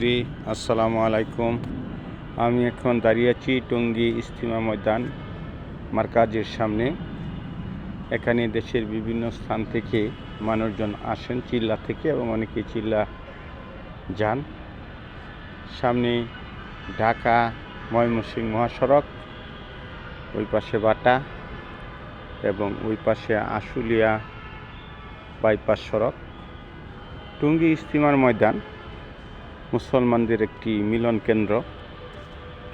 সুধী, আসসালামু আলাইকুম। আমি এখন দাঁড়িয়ে আছি টঙ্গী ইজতিমা ময়দান মারকাজের সামনে। এখানে দেশের বিভিন্ন স্থান থেকে মানুষজন আসেন, চিল্লা থেকে, এবং অনেকে চিল্লা যান। সামনে ঢাকা ময়মনসিংহ মহাসড়ক, ওই পাশে বাটা এবং ওই পাশে আশুলিয়া বাইপাস সড়ক। টঙ্গী ইজতিমার ময়দান মুসলমানদের একটি মিলন কেন্দ্র,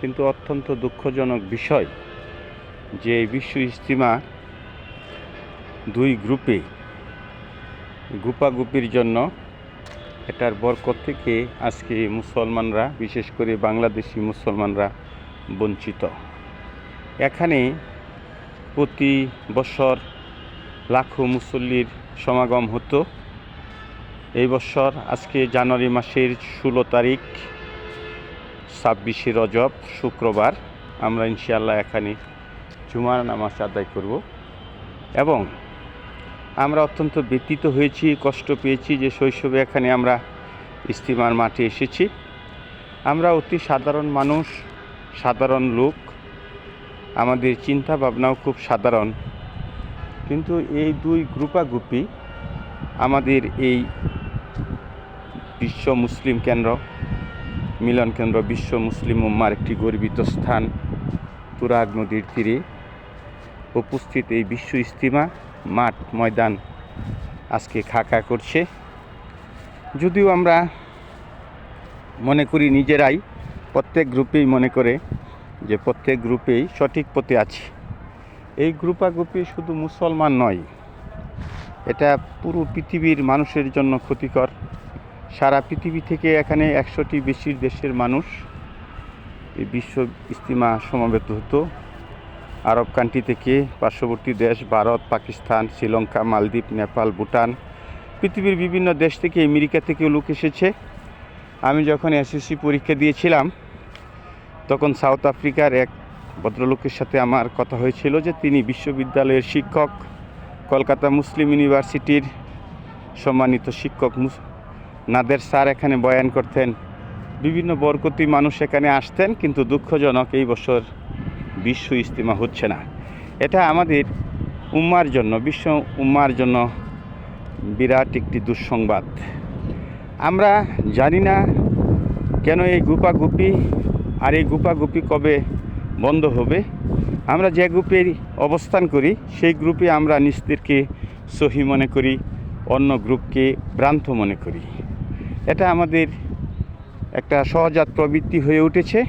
কিন্তু অত্যন্ত দুঃখজনক বিষয় যে বিশ্ব ইজতিমা দুই গ্রুপে গুপাগুপির জন্য এটার বরকত থেকে আজকে মুসলমানরা, বিশেষ করে বাংলাদেশি মুসলমানরা বঞ্চিত। এখানে প্রতি বছর লাখো মুসল্লির সমাগম হতো। এই বছর আজকে জানুয়ারি মাসের 16 তারিখ 26শে রজব শুক্রবার আমরা ইনশাআল্লাহ এখানে জুমার নামাজ আদায় করব। এবং আমরা অত্যন্ত ব্যথিত হয়েছি, কষ্ট পেয়েছি যে শৈশবে এখানে আমরা ইজতিমার মাঠে এসেছি। আমরা অতি সাধারণ মানুষ, সাধারণ লোক, আমাদের চিন্তা ভাবনাও খুব সাধারণ, কিন্তু এই দুই গ্রুপাগুপি আমাদের এই বিশ্ব মুসলিম কেন্দ্র, মিলন কেন্দ্র, বিশ্ব মুসলিম উম্মার একটি গর্বিত স্থান তুরাগ নদীর তীরে উপস্থিত এই বিশ্ব ইজতিমা মাঠ ময়দান আজকে খাকা করছে। যদিও আমরা মনে করি নিজেরাই, প্রত্যেক গ্রুপেই মনে করে যে প্রত্যেক গ্রুপেই সঠিক পথে আছে। এই গ্রুপাগুপি শুধু মুসলমান নয়, এটা পুরো পৃথিবীর মানুষের জন্য ক্ষতিকর। সারা পৃথিবী থেকে এখানে 100টি বেশি দেশের মানুষ এই বিশ্ব ইজতিমা সমবেত হতো। আরব কান্ট্রি থেকে, পার্শ্ববর্তী দেশ ভারত, পাকিস্তান, শ্রীলঙ্কা, মালদ্বীপ, নেপাল, ভুটান, পৃথিবীর বিভিন্ন দেশ থেকে, আমেরিকা থেকেও লোক এসেছে। আমি যখন এসএসসি পরীক্ষা দিয়েছিলাম তখন সাউথ আফ্রিকার এক ভদ্রলোকের সাথে আমার কথা হয়েছিল যে তিনি বিশ্ববিদ্যালয়ের শিক্ষক, কলকাতা মুসলিম ইউনিভার্সিটির সম্মানিত শিক্ষক নাদের স্যার এখানে বয়ান করতেন। বিভিন্ন বরকতি মানুষ এখানে আসতেন, কিন্তু দুঃখজনক এই বছর বিশ্ব ইজতিমা হচ্ছে না। এটা আমাদের উম্মার জন্য, বিশ্ব উম্মার জন্য বিরাট একটি দুঃসংবাদ। আমরা জানি না কেন এই গুপাগুপি, আর এই গুপাগুপি কবে বন্ধ হবে। আমরা যে গ্রুপে অবস্থান করি সেই গ্রুপে আমরা নিজেদেরকে সহি মনে করি, অন্য গ্রুপকে ভ্রান্ত মনে করি। এটা আমাদের একটা সহজাত প্রবৃত্তি হয়ে উঠেছে।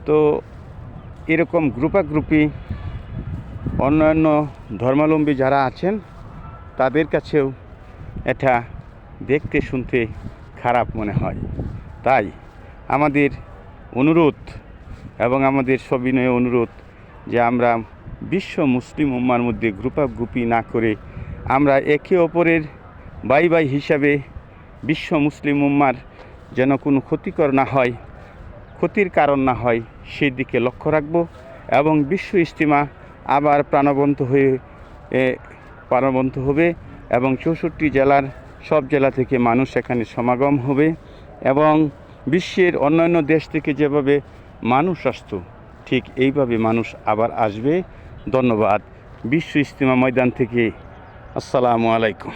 তো এরকম গ্রুপি অন্যান্য ধর্মাবলম্বী যারা আছেন তাদের কাছেও এটা দেখতে শুনতে খারাপ মনে হয়। তাই আমাদের অনুরোধ এবং আমাদের সবিনয় অনুরোধ যে আমরা বিশ্ব মুসলিম উম্মার মধ্যে গ্রুপি না করে আমরা একে অপরের ভাই ভাই হিসাবে বিশ্ব মুসলিম উম্মার যেন কোনো ক্ষতিকর না হয়, ক্ষতির কারণ না হয়, সেই দিকে লক্ষ্য রাখব। এবং বিশ্ব ইজতিমা আবার প্রাণবন্ত হবে এবং 64 জেলার সব জেলা থেকে মানুষ এখানে সমাগম হবে এবং বিশ্বের অন্যান্য দেশ থেকে যেভাবে মানুষ আসতো ঠিক এইভাবে মানুষ আবার আসবে। ধন্যবাদ। বিশ্ব ইজতিমা ময়দান থেকে আসসালামু আলাইকুম।